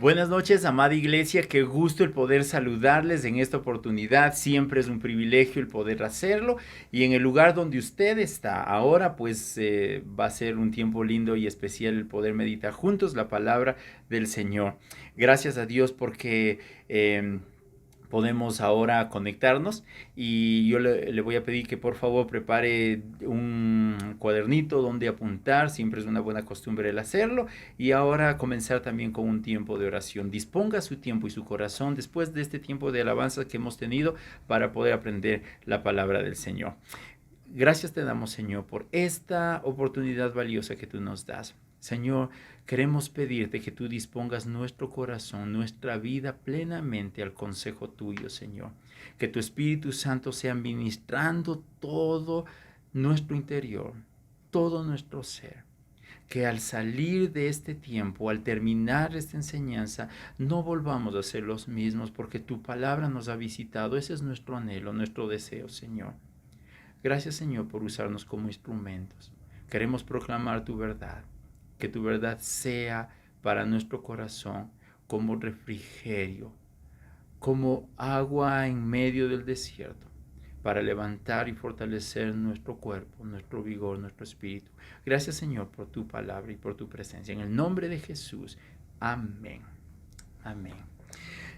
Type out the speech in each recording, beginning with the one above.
Buenas noches, amada iglesia, qué gusto el poder saludarles en esta oportunidad, siempre es un privilegio el poder hacerlo y en el lugar donde usted está ahora pues va a ser un tiempo lindo y especial el poder meditar juntos la palabra del Señor. Gracias a Dios porque podemos ahora conectarnos y yo le voy a pedir que por favor prepare un cuadernito donde apuntar, siempre es una buena costumbre el hacerlo y ahora comenzar también con un tiempo de oración. Disponga su tiempo y su corazón después de este tiempo de alabanza que hemos tenido para poder aprender la palabra del Señor. Gracias te damos, Señor, por esta oportunidad valiosa que tú nos das. Señor, queremos pedirte que tú dispongas nuestro corazón, nuestra vida plenamente al consejo tuyo, Señor. Que tu Espíritu Santo sea ministrando todo nuestro interior, todo nuestro ser. Que al salir de este tiempo, al terminar esta enseñanza, no volvamos a ser los mismos porque tu palabra nos ha visitado. Ese es nuestro anhelo, nuestro deseo, Señor. Gracias, Señor, por usarnos como instrumentos. Queremos proclamar tu verdad, que tu verdad sea para nuestro corazón como refrigerio, como agua en medio del desierto, para levantar y fortalecer nuestro cuerpo, nuestro vigor, nuestro espíritu. Gracias, Señor, por tu palabra y por tu presencia. En el nombre de Jesús. Amén. Amén.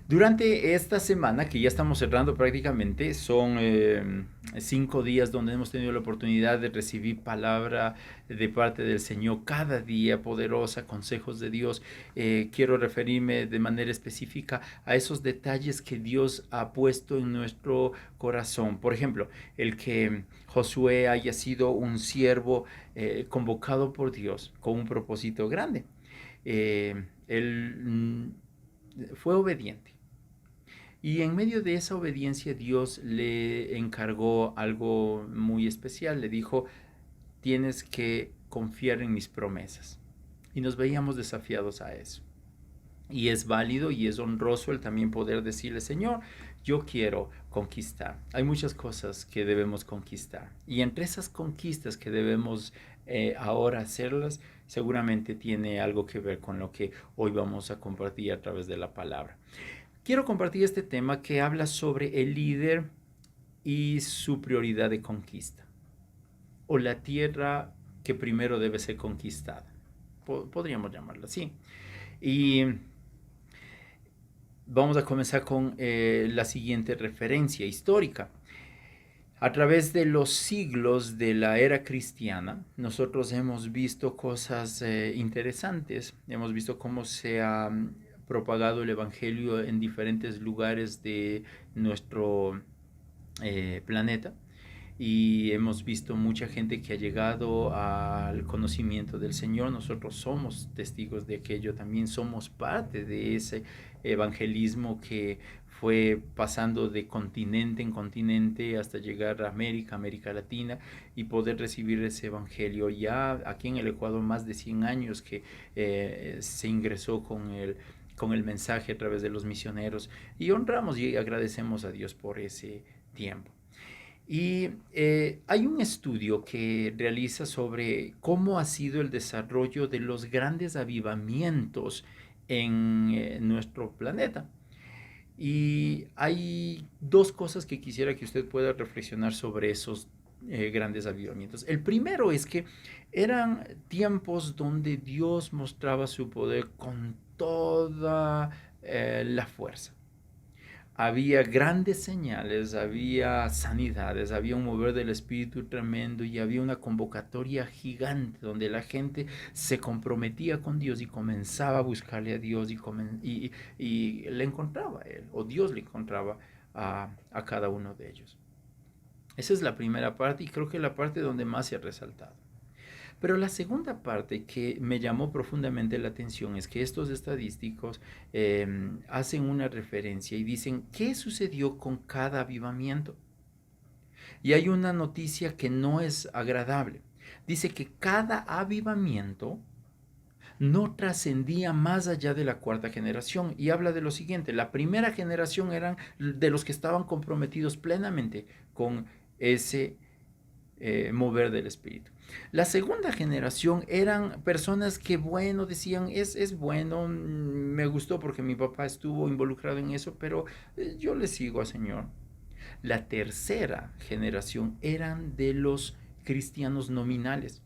Durante esta semana, que ya estamos cerrando prácticamente, son 5 días donde hemos tenido la oportunidad de recibir palabra de parte del Señor cada día, poderosa, consejos de Dios. Quiero referirme de manera específica a esos detalles que Dios ha puesto en nuestro corazón. Por ejemplo, el que Josué haya sido un siervo convocado por Dios con un propósito grande. Él fue obediente. Y en medio de esa obediencia Dios le encargó algo muy especial. Le dijo, tienes que confiar en mis promesas. Y nos veíamos desafiados a eso. Y es válido y es honroso el también poder decirle, Señor, yo quiero conquistar. Hay muchas cosas que debemos conquistar. Y entre esas conquistas que debemos ahora hacerlas, seguramente tiene algo que ver con lo que hoy vamos a compartir a través de la palabra. Quiero compartir este tema que habla sobre el líder y su prioridad de conquista, o la tierra que primero debe ser conquistada. Podríamos llamarla así. Y vamos a comenzar con la siguiente referencia histórica. A través de los siglos de la era cristiana, nosotros hemos visto cosas interesantes. Hemos visto cómo se ha propagado el Evangelio en diferentes lugares de nuestro planeta y hemos visto mucha gente que ha llegado al conocimiento del Señor. Nosotros somos testigos de aquello, también somos parte de ese evangelismo que fue pasando de continente en continente hasta llegar a América, América Latina y poder recibir ese evangelio. Ya aquí en el Ecuador más de 100 años que se ingresó con el mensaje a través de los misioneros y honramos y agradecemos a Dios por ese tiempo. Y hay un estudio que realiza sobre cómo ha sido el desarrollo de los grandes avivamientos en nuestro planeta. Y hay dos cosas que quisiera que usted pueda reflexionar sobre esos grandes avivamientos. El primero es que eran tiempos donde Dios mostraba su poder con toda la fuerza. Había grandes señales, había sanidades, había un mover del espíritu tremendo y había una convocatoria gigante donde la gente se comprometía con Dios y comenzaba a buscarle a Dios y le encontraba a Él, o Dios le encontraba a cada uno de ellos. Esa es la primera parte y creo que la parte donde más se ha resaltado. Pero la segunda parte que me llamó profundamente la atención es que estos estadísticos hacen una referencia y dicen qué sucedió con cada avivamiento. Y hay una noticia que no es agradable. Dice que cada avivamiento no trascendía más allá de la cuarta generación y habla de lo siguiente, la primera generación eran de los que estaban comprometidos plenamente con ese mover del Espíritu. La segunda generación eran personas que, bueno, decían, es bueno, me gustó porque mi papá estuvo involucrado en eso, pero yo le sigo al Señor. La tercera generación eran de los cristianos nominales,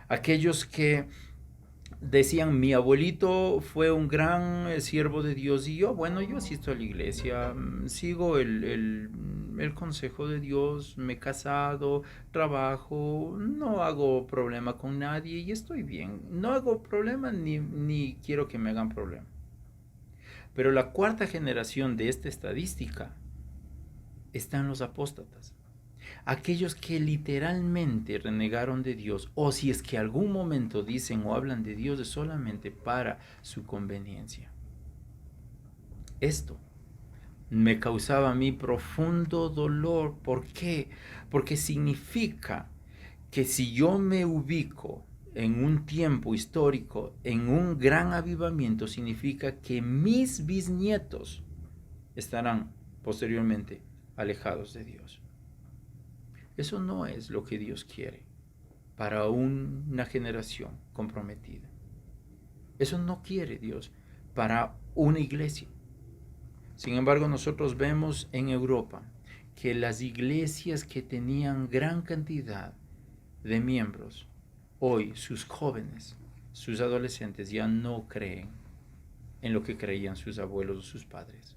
aquellos que decían, mi abuelito fue un gran siervo de Dios y yo, bueno, yo asisto a la iglesia, sigo el consejo de Dios, me he casado, trabajo, no hago problema con nadie y estoy bien. No hago problema ni quiero que me hagan problema. Pero la cuarta generación de esta estadística están los apóstatas, aquellos que literalmente renegaron de Dios, o si es que algún momento dicen o hablan de Dios, es solamente para su conveniencia. Esto me causaba a mí profundo dolor. ¿Por qué? Porque significa que si yo me ubico en un tiempo histórico, en un gran avivamiento, significa que mis bisnietos estarán posteriormente alejados de Dios. Eso no es lo que Dios quiere para una generación comprometida. Eso no quiere Dios para una iglesia. Sin embargo, nosotros vemos en Europa que las iglesias que tenían gran cantidad de miembros, hoy sus jóvenes, sus adolescentes ya no creen en lo que creían sus abuelos o sus padres.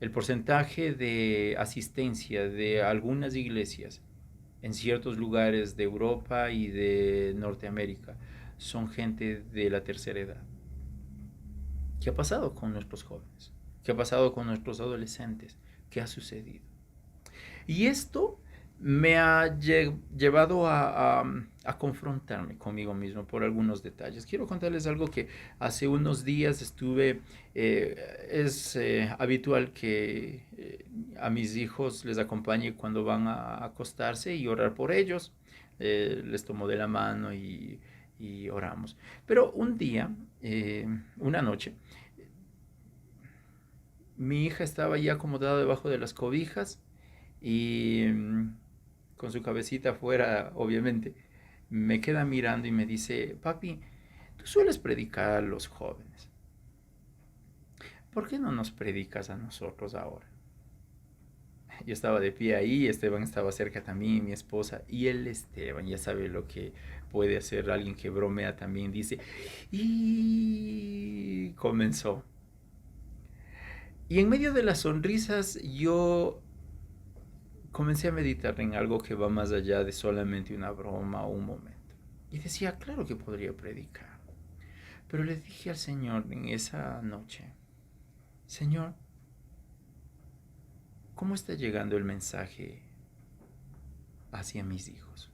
El porcentaje de asistencia de algunas iglesias en ciertos lugares de Europa y de Norteamérica son gente de la tercera edad. ¿Qué ha pasado con nuestros jóvenes? ¿Qué ha pasado con nuestros adolescentes? ¿Qué ha sucedido? Y esto me ha llevado a confrontarme conmigo mismo por algunos detalles. Quiero contarles algo que hace unos días estuve, es habitual que a mis hijos les acompañe cuando van a acostarse y orar por ellos. Les tomo de la mano y oramos. Pero un día, una noche, mi hija estaba ya acomodada debajo de las cobijas y con su cabecita afuera, obviamente, me queda mirando y me dice, papi, tú sueles predicar a los jóvenes. ¿Por qué no nos predicas a nosotros ahora? Yo estaba de pie ahí, Esteban estaba cerca también, mi esposa, y el Esteban ya sabe lo que puede hacer alguien que bromea también, dice, y comenzó. Y en medio de las sonrisas yo comencé a meditar en algo que va más allá de solamente una broma o un momento. Y decía, claro que podría predicar. Pero le dije al Señor en esa noche, Señor, ¿cómo está llegando el mensaje hacia mis hijos?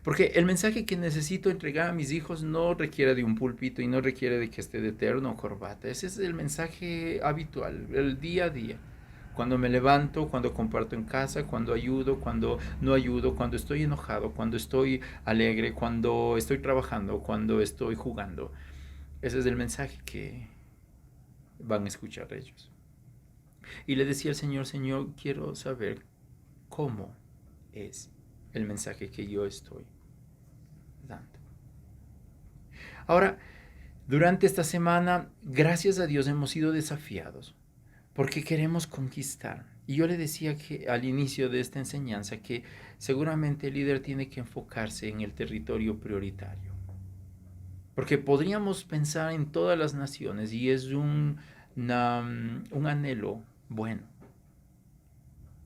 Porque el mensaje que necesito entregar a mis hijos no requiere de un púlpito y no requiere de que esté de terno o corbata. Ese es el mensaje habitual, el día a día. Cuando me levanto, cuando comparto en casa, cuando ayudo, cuando no ayudo, cuando estoy enojado, cuando estoy alegre, cuando estoy trabajando, cuando estoy jugando. Ese es el mensaje que van a escuchar ellos. Y le decía al Señor, Señor, quiero saber cómo es el mensaje que yo estoy dando. Ahora, durante esta semana, gracias a Dios, hemos sido desafiados porque queremos conquistar. Y yo le decía que al inicio de esta enseñanza que seguramente el líder tiene que enfocarse en el territorio prioritario. Porque podríamos pensar en todas las naciones y es un anhelo bueno.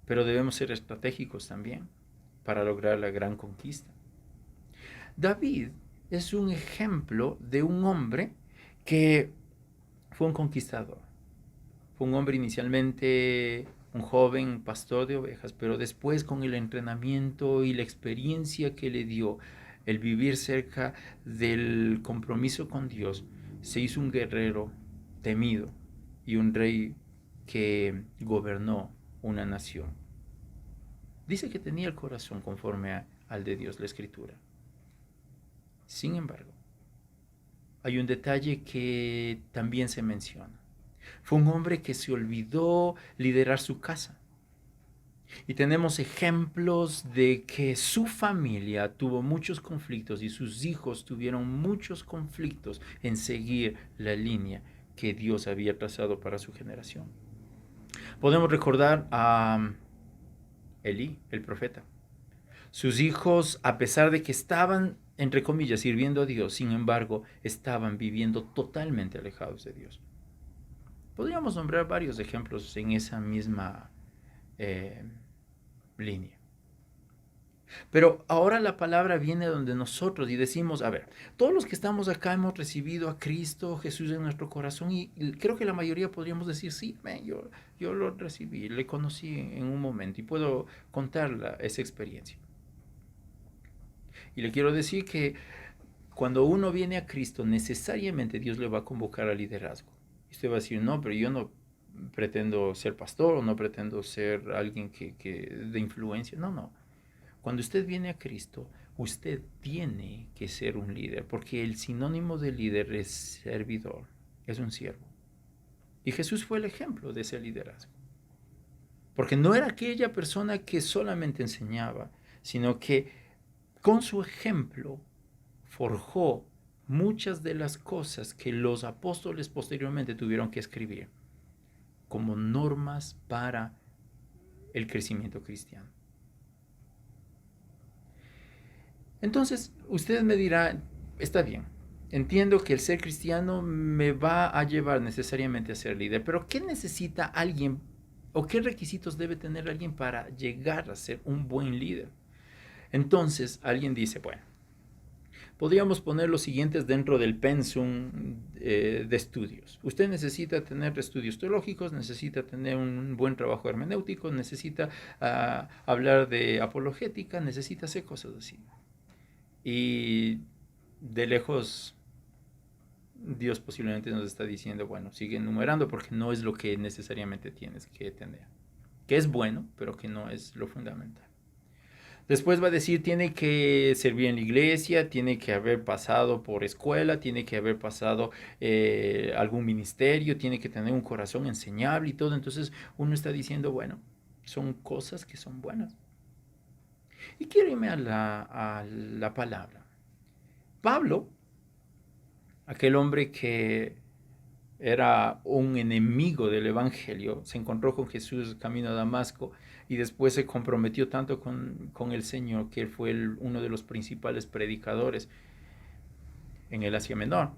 Pero debemos ser estratégicos también para lograr la gran conquista. David es un ejemplo de un hombre que fue un conquistador. Fue un hombre inicialmente un joven pastor de ovejas, pero después con el entrenamiento y la experiencia que le dio el vivir cerca del compromiso con Dios, se hizo un guerrero temido y un rey que gobernó una nación. Dice que tenía el corazón conforme al de Dios, la Escritura. Sin embargo, hay un detalle que también se menciona. Fue un hombre que se olvidó liderar su casa. Y tenemos ejemplos de que su familia tuvo muchos conflictos y sus hijos tuvieron muchos conflictos en seguir la línea que Dios había trazado para su generación. Podemos recordar a Elí, el profeta. Sus hijos, a pesar de que estaban, entre comillas, sirviendo a Dios, sin embargo, estaban viviendo totalmente alejados de Dios. Podríamos nombrar varios ejemplos en esa misma eh, línea. Pero ahora la palabra viene donde nosotros y decimos, a ver, todos los que estamos acá hemos recibido a Cristo Jesús en nuestro corazón y creo que la mayoría podríamos decir, sí, yo lo recibí, le conocí en un momento y puedo contar esa experiencia. Y le quiero decir que cuando uno viene a Cristo, necesariamente Dios le va a convocar al liderazgo. Y usted va a decir, no, pero yo no pretendo ser pastor o no pretendo ser alguien de influencia. No, no. Cuando usted viene a Cristo, usted tiene que ser un líder, porque el sinónimo de líder es servidor, es un siervo. Y Jesús fue el ejemplo de ese liderazgo. Porque no era aquella persona que solamente enseñaba, sino que con su ejemplo forjó muchas de las cosas que los apóstoles posteriormente tuvieron que escribir como normas para el crecimiento cristiano. Entonces, usted me dirá, está bien, entiendo que el ser cristiano me va a llevar necesariamente a ser líder, pero ¿qué necesita alguien o qué requisitos debe tener alguien para llegar a ser un buen líder? Entonces, alguien dice, bueno, podríamos poner los siguientes dentro del pensum de estudios. Usted necesita tener estudios teológicos, necesita tener un buen trabajo hermenéutico, necesita hablar de apologética, necesita hacer cosas así. Y de lejos Dios posiblemente nos está diciendo, bueno, sigue enumerando porque no es lo que necesariamente tienes que tener. Que es bueno, pero que no es lo fundamental. Después va a decir, tiene que servir en la iglesia, tiene que haber pasado por escuela, tiene que haber pasado algún ministerio, tiene que tener un corazón enseñable y todo. Entonces uno está diciendo, bueno, son cosas que son buenas. Y quiero irme a la palabra. Pablo, aquel hombre que era un enemigo del Evangelio, se encontró con Jesús camino a Damasco y después se comprometió tanto con el Señor que él fue uno de los principales predicadores en el Asia Menor.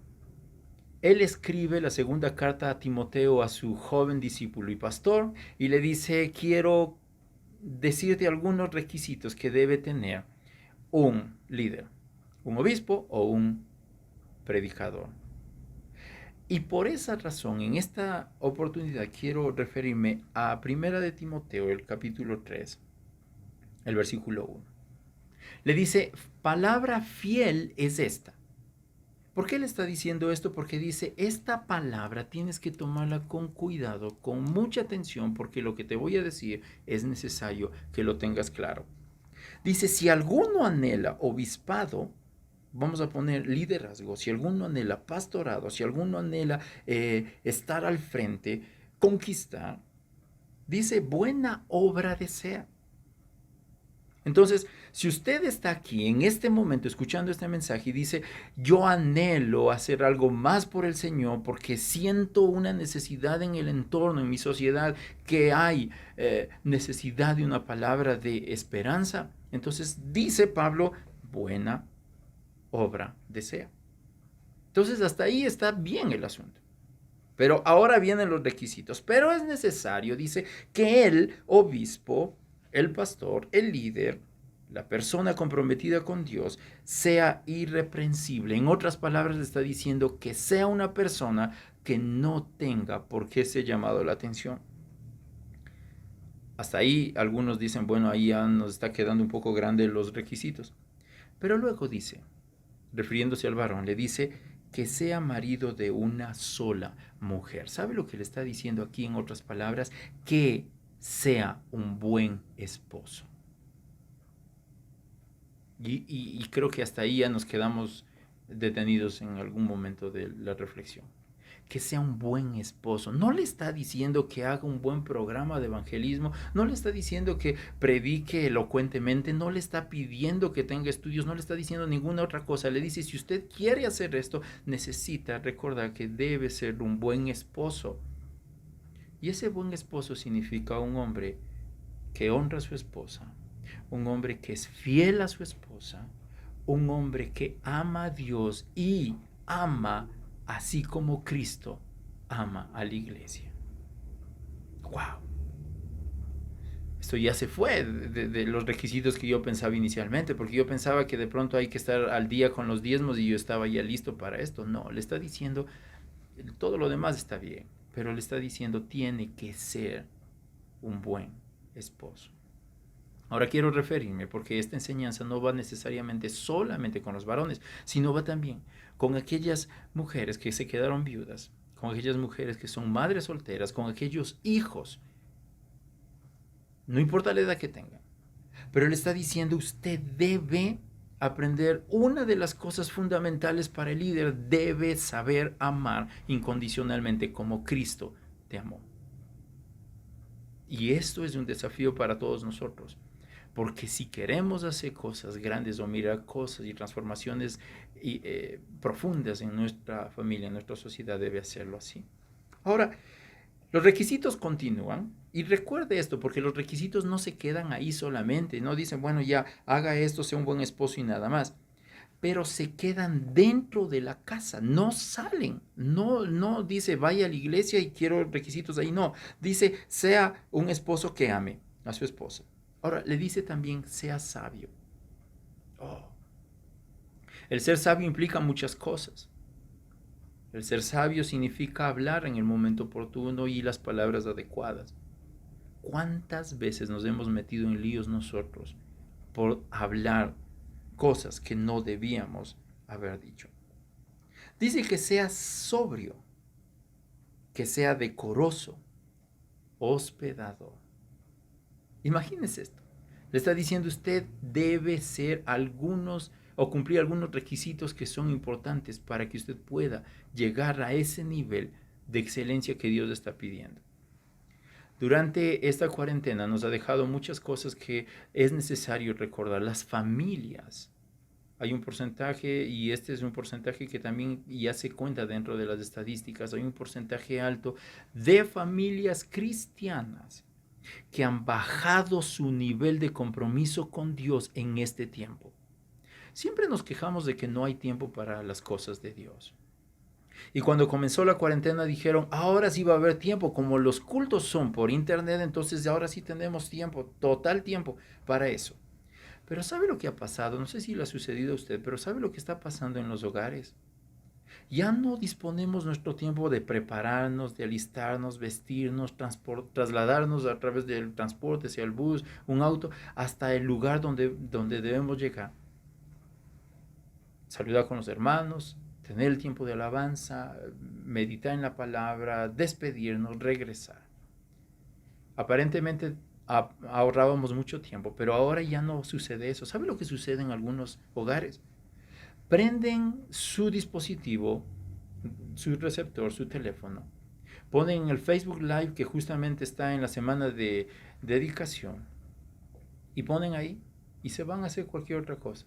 Él escribe la segunda carta a Timoteo, a su joven discípulo y pastor, y le dice, quiero decirte algunos requisitos que debe tener un líder, un obispo o un predicador. Y por esa razón, en esta oportunidad quiero referirme a Primera de Timoteo, el capítulo 3, el versículo 1. Le dice, palabra fiel es esta. ¿Por qué le está diciendo esto? Porque dice, esta palabra tienes que tomarla con cuidado, con mucha atención, porque lo que te voy a decir es necesario que lo tengas claro. Dice, si alguno anhela obispado, vamos a poner liderazgo, si alguno anhela pastorado, si alguno anhela estar al frente, conquistar, dice, buena obra desea. Entonces, si usted está aquí en este momento escuchando este mensaje y dice, yo anhelo hacer algo más por el Señor porque siento una necesidad en el entorno, en mi sociedad, que hay necesidad de una palabra de esperanza, entonces dice Pablo, buena obra desea. Entonces, hasta ahí está bien el asunto. Pero ahora vienen los requisitos. Pero es necesario, dice, que el obispo, el pastor, el líder, la persona comprometida con Dios, sea irreprensible. En otras palabras, está diciendo que sea una persona que no tenga por qué ser llamado la atención. Hasta ahí algunos dicen, bueno, ahí ya nos está quedando un poco grande los requisitos. Pero luego dice, refiriéndose al varón, le dice que sea marido de una sola mujer. ¿Sabe lo que le está diciendo aquí en otras palabras? Que sea un buen esposo. Y creo que hasta ahí ya nos quedamos detenidos en algún momento de la reflexión. que sea un buen esposo. No le está diciendo que haga un buen programa de evangelismo, no le está diciendo que predique elocuentemente, no le está pidiendo que tenga estudios, no le está diciendo ninguna otra cosa. Le dice, si usted quiere hacer esto, necesita recordar que debe ser un buen esposo. Y ese buen esposo significa un hombre que honra a su esposa, un hombre que es fiel a su esposa, un hombre que ama a Dios y ama así como Cristo ama a la iglesia. ¡Wow! Esto ya se fue de los requisitos que yo pensaba inicialmente, porque yo pensaba que de pronto hay que estar al día con los diezmos y yo estaba ya listo para esto. No, le está diciendo, todo lo demás está bien, pero le está diciendo, tiene que ser un buen esposo. Ahora quiero referirme, porque esta enseñanza no va necesariamente solamente con los varones, sino va también con aquellas mujeres que se quedaron viudas, con aquellas mujeres que son madres solteras, con aquellos hijos, no importa la edad que tengan. Pero le está diciendo, usted debe aprender una de las cosas fundamentales para el líder, debe saber amar incondicionalmente como Cristo te amó. Y esto es un desafío para todos nosotros. Porque si queremos hacer cosas grandes o mirar cosas y transformaciones profundas en nuestra familia, en nuestra sociedad, debe hacerlo así. Ahora, los requisitos continúan. Y recuerde esto, porque los requisitos no se quedan ahí solamente. No dicen, bueno, ya haga esto, sea un buen esposo y nada más. Pero se quedan dentro de la casa, no salen. No dice, vaya a la iglesia y quiero requisitos ahí. No, dice, sea un esposo que ame a su esposa. Ahora, le dice también, sea sabio. Oh. El ser sabio implica muchas cosas. El ser sabio significa hablar en el momento oportuno y las palabras adecuadas. ¿Cuántas veces nos hemos metido en líos nosotros por hablar cosas que no debíamos haber dicho? Dice que sea sobrio, que sea decoroso, hospedador. Imagínese esto. Le está diciendo, usted debe ser algunos o cumplir algunos requisitos que son importantes para que usted pueda llegar a ese nivel de excelencia que Dios está pidiendo. Durante esta cuarentena nos ha dejado muchas cosas que es necesario recordar. Las familias. Hay un porcentaje, y este es un porcentaje que también ya se cuenta dentro de las estadísticas, hay un porcentaje alto de familias cristianas que han bajado su nivel de compromiso con Dios en este tiempo. Siempre nos quejamos de que no hay tiempo para las cosas de Dios. Y cuando comenzó la cuarentena dijeron, ahora sí va a haber tiempo, como los cultos son por internet, entonces ahora sí tenemos tiempo, total tiempo para eso. Pero ¿sabe lo que ha pasado? No sé si le ha sucedido a usted, pero ¿sabe lo que está pasando en los hogares? Ya no disponemos nuestro tiempo de prepararnos, de alistarnos, vestirnos, trasladarnos a través del transporte, sea el bus, un auto, hasta el lugar donde debemos llegar. Saludar con los hermanos, tener el tiempo de alabanza, meditar en la palabra, despedirnos, regresar. Aparentemente ahorrábamos mucho tiempo, pero ahora ya no sucede eso. ¿Sabe lo que sucede en algunos hogares? Prenden su dispositivo, su receptor, su teléfono, ponen el Facebook Live que justamente está en la semana de dedicación y ponen ahí y se van a hacer cualquier otra cosa.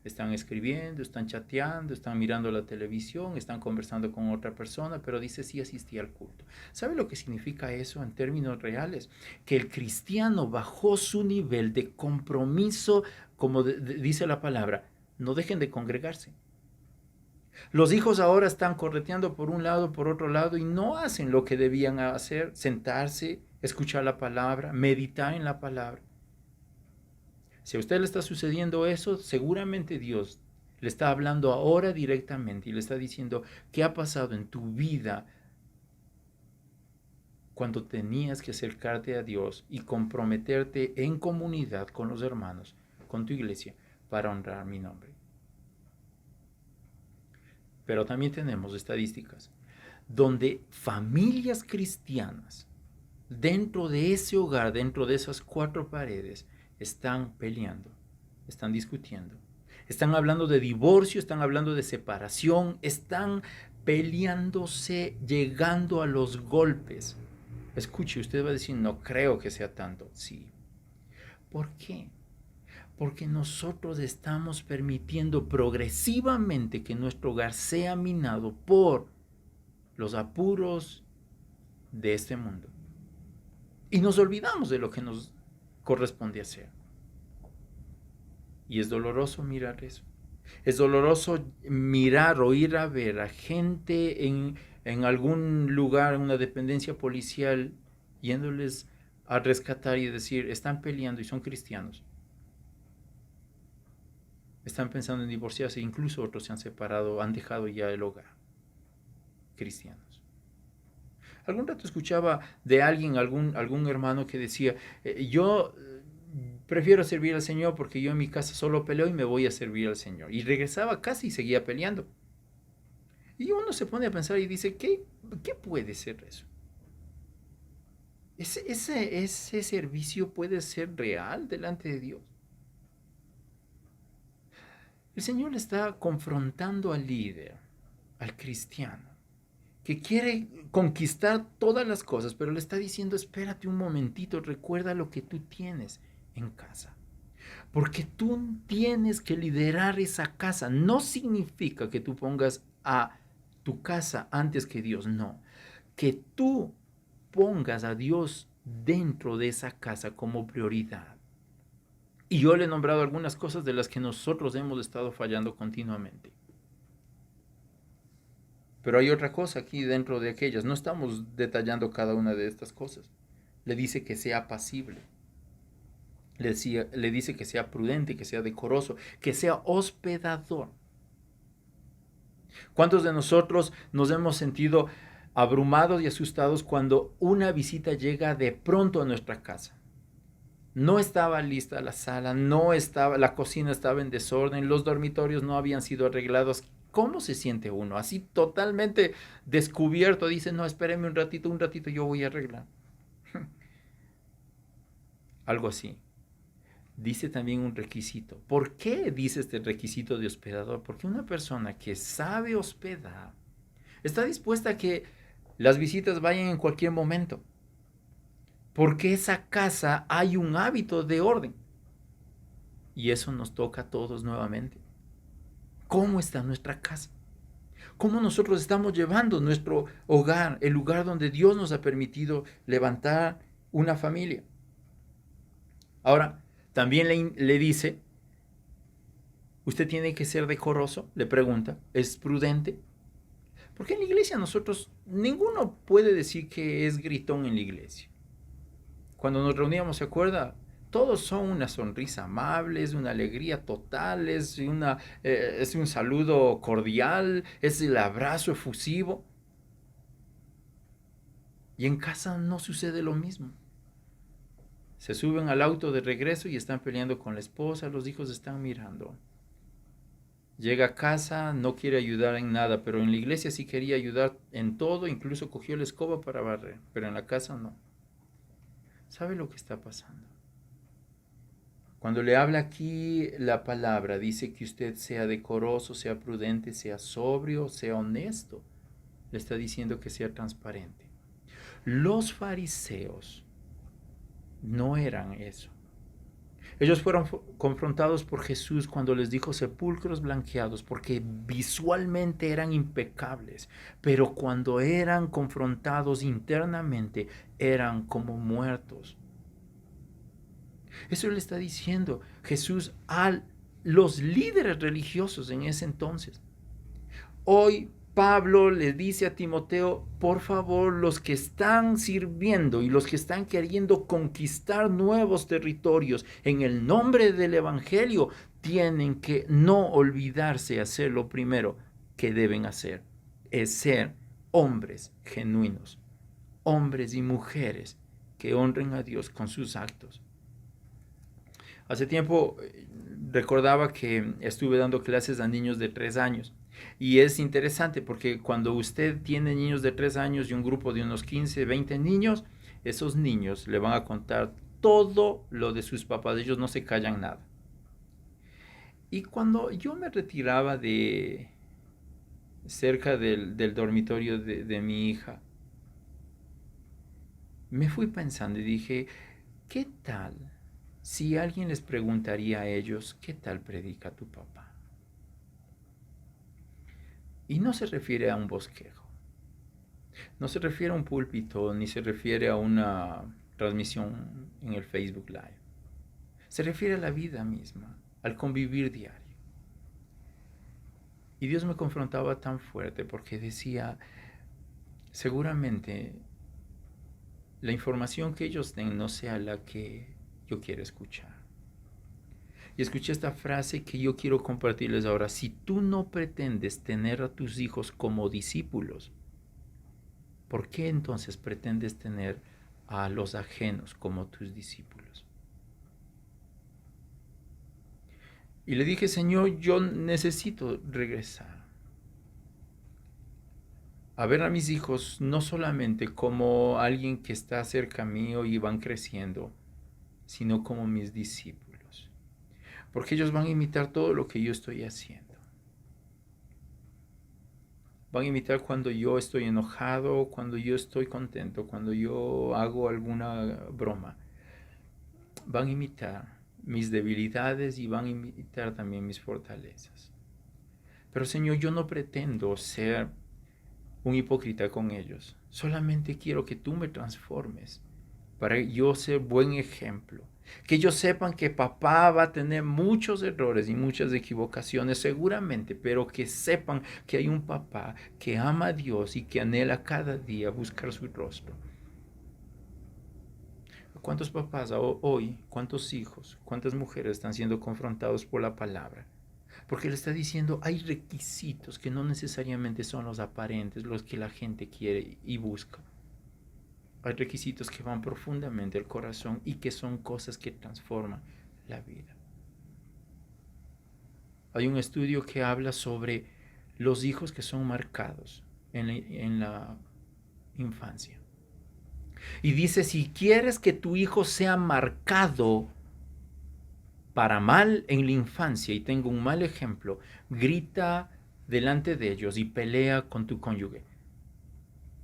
Están escribiendo, están chateando, están mirando la televisión, están conversando con otra persona, pero dice sí asistí al culto. ¿Sabe lo que significa eso en términos reales? Que el cristiano bajó su nivel de compromiso, como dice la palabra, no dejen de congregarse. Los hijos ahora están correteando por un lado, por otro lado, y no hacen lo que debían hacer, sentarse, escuchar la palabra, meditar en la palabra. Si a usted le está sucediendo eso, seguramente Dios le está hablando ahora directamente y le está diciendo qué ha pasado en tu vida cuando tenías que acercarte a Dios y comprometerte en comunidad con los hermanos, con tu iglesia, para honrar mi nombre. Pero también tenemos estadísticas donde familias cristianas dentro de ese hogar, dentro de esas cuatro paredes, están peleando, están discutiendo, están hablando de divorcio, están hablando de separación, están peleándose, llegando a los golpes. Escuche, usted va a decir, no creo que sea tanto. Sí. ¿Por qué? Porque nosotros estamos permitiendo progresivamente que nuestro hogar sea minado por los apuros de este mundo. Y nos olvidamos de lo que nos corresponde hacer. Y es doloroso mirar eso. Es doloroso mirar o ir a ver a gente en algún lugar, en una dependencia policial, yéndoles a rescatar y decir, están peleando y son cristianos. Están pensando en divorciarse, incluso otros se han separado, han dejado ya el hogar. Cristianos. Algún rato escuchaba de alguien, algún hermano que decía, yo prefiero servir al Señor porque yo en mi casa solo peleo y me voy a servir al Señor. Y regresaba a casa y seguía peleando. Y uno se pone a pensar y dice, ¿qué puede ser eso? ¿Ese servicio puede ser real delante de Dios? El Señor le está confrontando al líder, al cristiano, que quiere conquistar todas las cosas, pero le está diciendo, espérate un momentito, recuerda lo que tú tienes en casa. Porque tú tienes que liderar esa casa. No significa que tú pongas a tu casa antes que Dios, no. Que tú pongas a Dios dentro de esa casa como prioridad. Y yo le he nombrado algunas cosas de las que nosotros hemos estado fallando continuamente. Pero hay otra cosa aquí dentro de aquellas. No estamos detallando cada una de estas cosas. Le dice que sea apacible. Le dice que sea prudente, que sea decoroso, que sea hospedador. ¿Cuántos de nosotros nos hemos sentido abrumados y asustados cuando una visita llega de pronto a nuestra casa? No estaba lista la sala, la cocina estaba en desorden, los dormitorios no habían sido arreglados. ¿Cómo se siente uno? Así totalmente descubierto. Dice, no, espéreme un ratito, yo voy a arreglar. Algo así. Dice también un requisito. ¿Por qué dice este requisito de hospedador? Porque una persona que sabe hospedar está dispuesta a que las visitas vayan en cualquier momento. Porque esa casa hay un hábito de orden. Y eso nos toca a todos nuevamente. ¿Cómo está nuestra casa? ¿Cómo nosotros estamos llevando nuestro hogar, el lugar donde Dios nos ha permitido levantar una familia? Ahora, también le dice, ¿usted tiene que ser decoroso? Le pregunta, ¿es prudente? Porque en la iglesia ninguno puede decir que es gritón en la iglesia. Cuando nos reuníamos, ¿se acuerda? Todos son una sonrisa amable, es una alegría total, es un saludo cordial, es el abrazo efusivo. Y en casa no sucede lo mismo. Se suben al auto de regreso y están peleando con la esposa, los hijos están mirando. Llega a casa, no quiere ayudar en nada, pero en la iglesia sí quería ayudar en todo, incluso cogió la escoba para barrer, pero en la casa no. ¿Sabe lo que está pasando? Cuando le habla aquí la palabra, dice que usted sea decoroso, sea prudente, sea sobrio, sea honesto. Le está diciendo que sea transparente. Los fariseos no eran eso. Ellos fueron confrontados por Jesús cuando les dijo sepulcros blanqueados, porque visualmente eran impecables, pero cuando eran confrontados internamente eran como muertos. Eso le está diciendo Jesús a los líderes religiosos en ese entonces. Hoy Pablo le dice a Timoteo, por favor, los que están sirviendo y los que están queriendo conquistar nuevos territorios en el nombre del Evangelio, tienen que no olvidarse hacer lo primero que deben hacer, es ser hombres genuinos, hombres y mujeres que honren a Dios con sus actos. Hace tiempo recordaba que estuve dando clases a niños de 3 años. Y es interesante porque cuando usted tiene niños de 3 años y un grupo de unos 15, 20 niños, esos niños le van a contar todo lo de sus papás. Ellos no se callan nada. Y cuando yo me retiraba de cerca del dormitorio de mi hija, me fui pensando y dije, ¿qué tal si alguien les preguntaría a ellos, ¿qué tal predica tu papá? Y no se refiere a un bosquejo, no se refiere a un púlpito, ni se refiere a una transmisión en el Facebook Live. Se refiere a la vida misma, al convivir diario. Y Dios me confrontaba tan fuerte porque decía, seguramente la información que ellos den no sea la que yo quiero escuchar. Y escuché esta frase que yo quiero compartirles ahora. Si tú no pretendes tener a tus hijos como discípulos, ¿por qué entonces pretendes tener a los ajenos como tus discípulos? Y le dije, Señor, yo necesito regresar a ver a mis hijos no solamente como alguien que está cerca mío y van creciendo, sino como mis discípulos. Porque ellos van a imitar todo lo que yo estoy haciendo. Van a imitar cuando yo estoy enojado, cuando yo estoy contento, cuando yo hago alguna broma. Van a imitar mis debilidades y van a imitar también mis fortalezas. Pero Señor, yo no pretendo ser un hipócrita con ellos. Solamente quiero que tú me transformes para yo ser buen ejemplo. Que ellos sepan que papá va a tener muchos errores y muchas equivocaciones seguramente, pero que sepan que hay un papá que ama a Dios y que anhela cada día buscar su rostro. ¿Cuántos papás hoy, cuántos hijos, cuántas mujeres están siendo confrontados por la palabra? Porque le está diciendo, hay requisitos que no necesariamente son los aparentes, los que la gente quiere y busca. Hay requisitos que van profundamente al corazón y que son cosas que transforman la vida. Hay un estudio que habla sobre los hijos que son marcados en la infancia. Y dice, si quieres que tu hijo sea marcado para mal en la infancia y tenga un mal ejemplo, grita delante de ellos y pelea con tu cónyuge.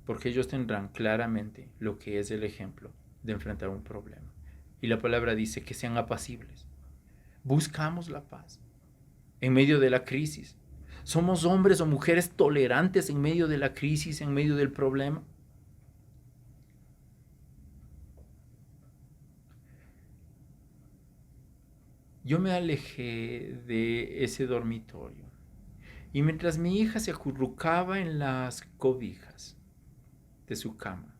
Porque ellos tendrán claramente lo que es el ejemplo de enfrentar un problema. Y la palabra dice que sean apacibles. Buscamos la paz en medio de la crisis. Somos hombres o mujeres tolerantes en medio de la crisis, en medio del problema. Yo me alejé de ese dormitorio y mientras mi hija se acurrucaba en las cobijas de su cama,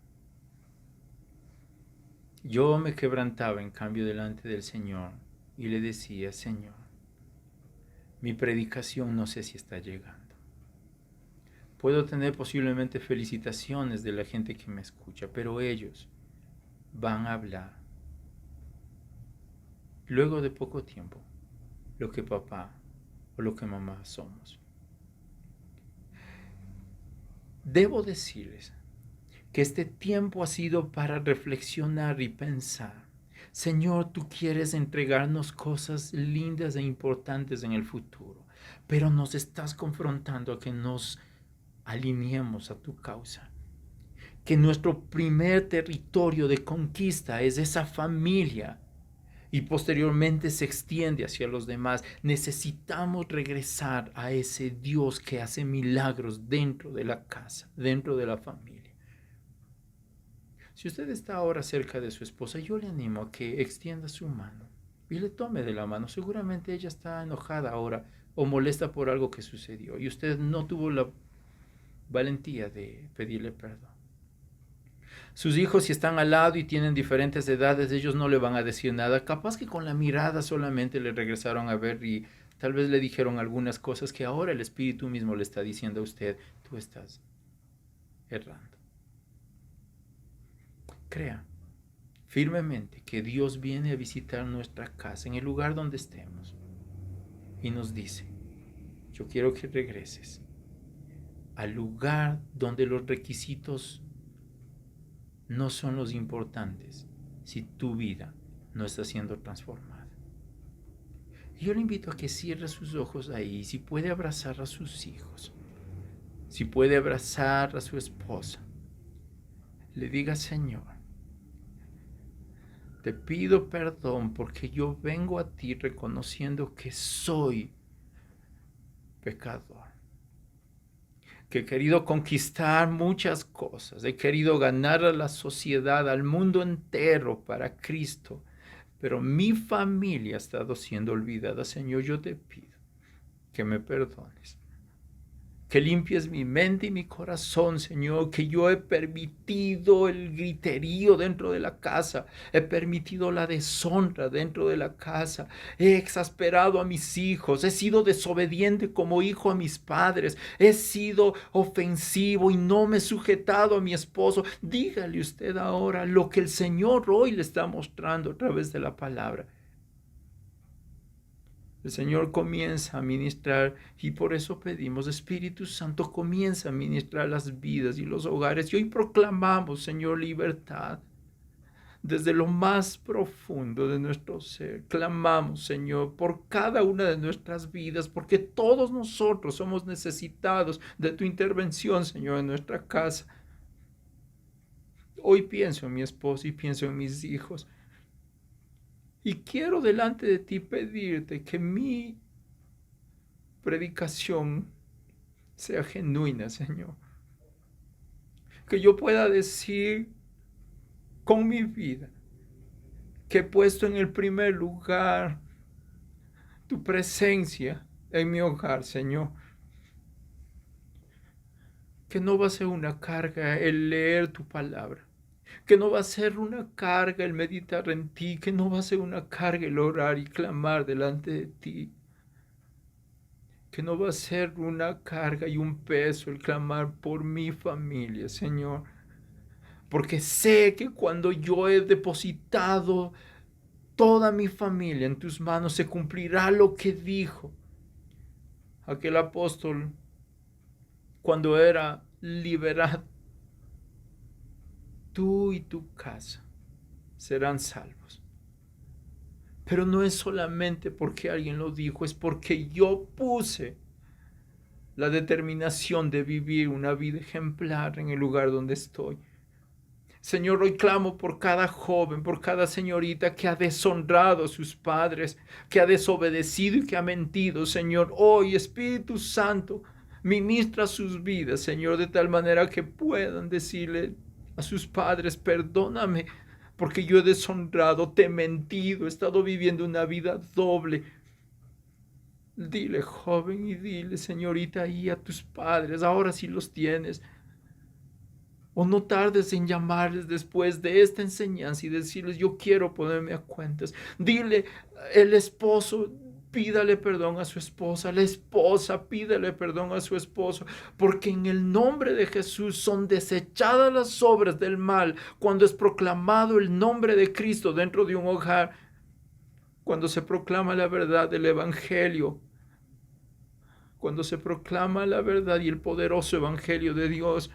yo me quebrantaba en cambio delante del Señor y le decía, Señor, mi predicación no sé si está llegando. Puedo tener posiblemente felicitaciones de la gente que me escucha, pero ellos van a hablar luego de poco tiempo lo que papá o lo que mamá somos. Debo decirles que este tiempo ha sido para reflexionar y pensar. Señor, tú quieres entregarnos cosas lindas e importantes en el futuro, pero nos estás confrontando a que nos alineemos a tu causa. Que nuestro primer territorio de conquista es esa familia y posteriormente se extiende hacia los demás. Necesitamos regresar a ese Dios que hace milagros dentro de la casa, dentro de la familia. Si usted está ahora cerca de su esposa, yo le animo a que extienda su mano y le tome de la mano. Seguramente ella está enojada ahora o molesta por algo que sucedió y usted no tuvo la valentía de pedirle perdón. Sus hijos, si están al lado y tienen diferentes edades, ellos no le van a decir nada. Capaz que con la mirada solamente le regresaron a ver y tal vez le dijeron algunas cosas que ahora el Espíritu mismo le está diciendo a usted, tú estás errando. Crea firmemente que Dios viene a visitar nuestra casa, en el lugar donde estemos, y nos dice, yo quiero que regreses al lugar donde los requisitos no son los importantes si tu vida no está siendo transformada. Yo le invito a que cierre sus ojos ahí y si puede abrazar a sus hijos. si puede abrazar a su esposa, le diga: Señor, te pido perdón porque yo vengo a ti reconociendo que soy pecador, que he querido conquistar muchas cosas, he querido ganar a la sociedad, al mundo entero para Cristo, pero mi familia ha estado siendo olvidada. Señor, yo te pido que me perdones, que limpies mi mente y mi corazón, Señor, que yo he permitido el griterío dentro de la casa, he permitido la deshonra dentro de la casa, he exasperado a mis hijos, he sido desobediente como hijo a mis padres, he sido ofensivo y no me he sujetado a mi esposo. Dígale usted ahora lo que el Señor hoy le está mostrando a través de la palabra. El Señor comienza a ministrar y por eso pedimos: Espíritu Santo, comienza a ministrar las vidas y los hogares. Y hoy proclamamos, Señor, libertad. Desde lo más profundo de nuestro ser, clamamos, Señor, por cada una de nuestras vidas, porque todos nosotros somos necesitados de tu intervención, Señor, en nuestra casa. Hoy pienso en mi esposo y pienso en mis hijos. Y quiero delante de ti pedirte que mi predicación sea genuina, Señor. Que yo pueda decir con mi vida que he puesto en el primer lugar tu presencia en mi hogar, Señor. Que no va a ser una carga el leer tu palabra. Que no va a ser una carga el meditar en ti. Que no va a ser una carga el orar y clamar delante de ti. Que no va a ser una carga y un peso el clamar por mi familia, Señor. Porque sé que cuando yo he depositado toda mi familia en tus manos, se cumplirá lo que dijo aquel apóstol cuando era liberado: tú y tu casa serán salvos. Pero no es solamente porque alguien lo dijo, es porque yo puse la determinación de vivir una vida ejemplar en el lugar donde estoy. Señor, hoy clamo por cada joven, por cada señorita que ha deshonrado a sus padres, que ha desobedecido y que ha mentido. Señor, hoy, Espíritu Santo, ministra sus vidas, Señor, de tal manera que puedan decirle a sus padres: perdóname, porque yo he deshonrado, te he mentido, he estado viviendo una vida doble. Dile, joven, y dile, señorita, ahí a tus padres, ahora sí los tienes. O no tardes en llamarles después de esta enseñanza y decirles: yo quiero ponerme a cuentas. Dile, el esposo, pídale perdón a su esposa, la esposa, pídale perdón a su esposo, porque en el nombre de Jesús son desechadas las obras del mal cuando es proclamado el nombre de Cristo dentro de un hogar, cuando se proclama la verdad del Evangelio, cuando se proclama la verdad y el poderoso Evangelio de Dios.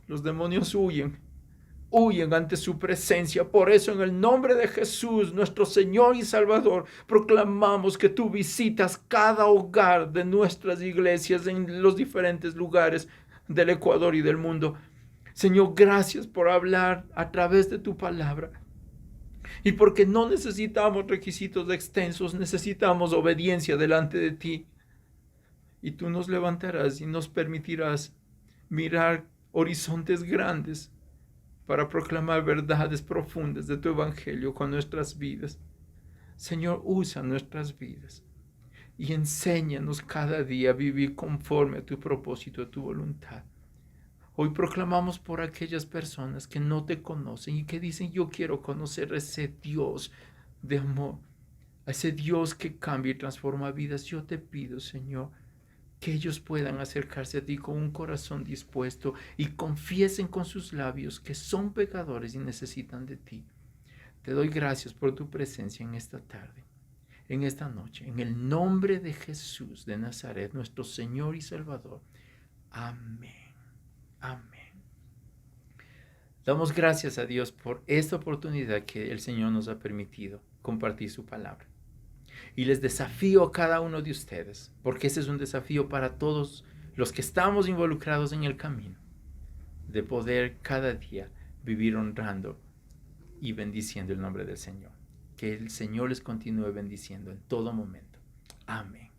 Los demonios huyen ante su presencia. Por eso, en el nombre de Jesús, nuestro Señor y Salvador, proclamamos que tú visitas cada hogar de nuestras iglesias en los diferentes lugares del Ecuador y del mundo. Señor, gracias por hablar a través de tu palabra. Y porque no necesitamos requisitos extensos, necesitamos obediencia delante de ti. Y tú nos levantarás y nos permitirás mirar horizontes grandes para proclamar verdades profundas de tu evangelio con nuestras vidas. Señor, usa nuestras vidas y enséñanos cada día a vivir conforme a tu propósito, a tu voluntad. Hoy proclamamos por aquellas personas que no te conocen y que dicen: yo quiero conocer a ese Dios de amor, a ese Dios que cambia y transforma vidas. Yo te pido, Señor, que ellos puedan acercarse a ti con un corazón dispuesto y confiesen con sus labios que son pecadores y necesitan de ti. Te doy gracias por tu presencia en esta tarde, en esta noche, en el nombre de Jesús de Nazaret, nuestro Señor y Salvador. Amén. Amén. Damos gracias a Dios por esta oportunidad que el Señor nos ha permitido compartir su palabra. Y les desafío a cada uno de ustedes, porque ese es un desafío para todos los que estamos involucrados en el camino, de poder cada día vivir honrando y bendiciendo el nombre del Señor. Que el Señor les continúe bendiciendo en todo momento. Amén.